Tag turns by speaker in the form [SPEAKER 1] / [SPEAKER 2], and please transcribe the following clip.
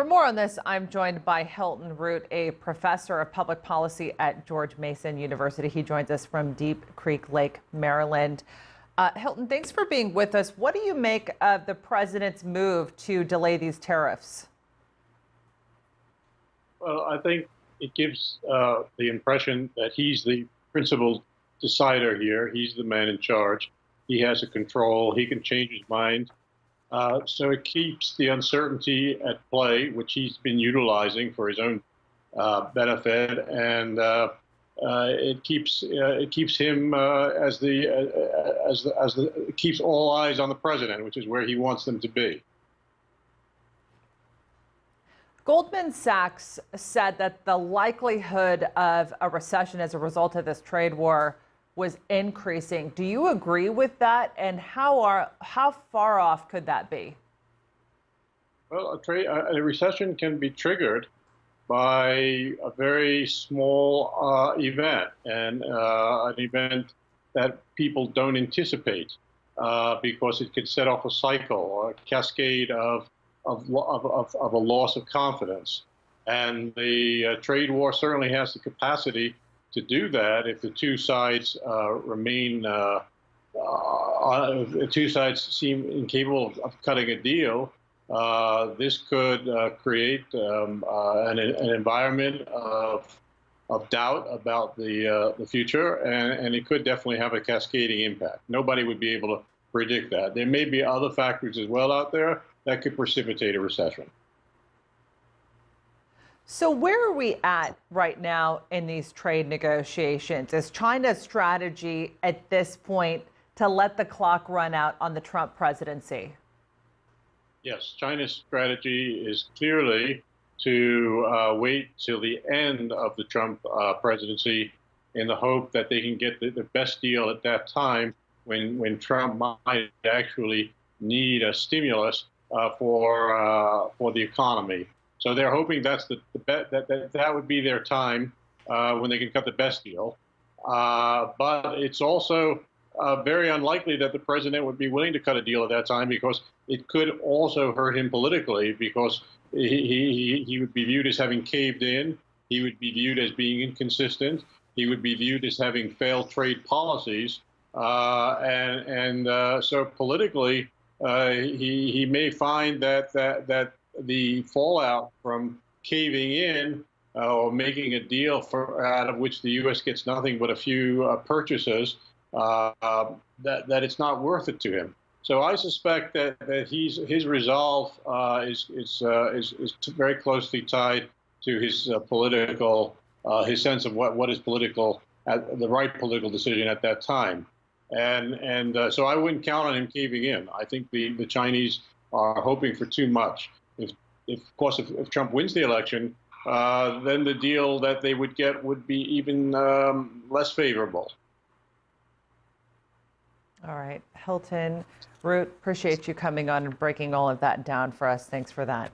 [SPEAKER 1] more on this, I'm joined by Hilton Root, a professor of public policy at George Mason University. He joins us from Deep Creek Lake, Maryland. Hilton, thanks for being with us. What do you make of the president's move to delay these tariffs?
[SPEAKER 2] Well, I think it gives the impression that he's the principal decider here. He's the man in charge. He has a control. He can change his mind. So it keeps the uncertainty at play, which he's been utilizing for his own benefit, and it keeps him it keeps all eyes on the president, which is where he wants them to be.
[SPEAKER 1] Goldman Sachs said that the likelihood of a recession as a result of this trade war was increasing. Do you agree with that? And how far off could that be?
[SPEAKER 2] Well, a recession can be triggered by a very small event, and an event that people don't anticipate, because it could set off a cycle or a cascade of a loss of confidence. And the trade war certainly has the capacity to do that if the two sides seem incapable of cutting a deal. This could create an environment of doubt about the future, and it could definitely have a cascading impact. Nobody would be able to predict that. There may be other factors as well out there that could precipitate a recession.
[SPEAKER 1] So where are we at right now in these trade negotiations? Is China's strategy at this point to let the clock run out on the Trump presidency?
[SPEAKER 2] Yes, China's strategy is clearly to wait till the end of the Trump presidency in the hope that they can get the best deal at that time when Trump might actually need a stimulus for the economy. So they're hoping that's that would be their time when they can cut the best deal. But it's also very unlikely that the president would be willing to cut a deal at that time, because it could also hurt him politically, because he would be viewed as having caved in. He would be viewed as being inconsistent. He would be viewed as having failed trade policies. So politically, he may find that the fallout from caving in or making a deal out of which the U.S. gets nothing but a few purchases, that it's not worth it to him. So I suspect that his resolve is very closely tied to his political, his sense of what is political, the right political decision at that time. So I wouldn't count on him caving in. I think the Chinese are hoping for too much. Of course, if Trump wins the election, then the deal that they would get would be even less favorable.
[SPEAKER 1] All right, Hilton Root, appreciate you coming on and breaking all of that down for us. Thanks for that.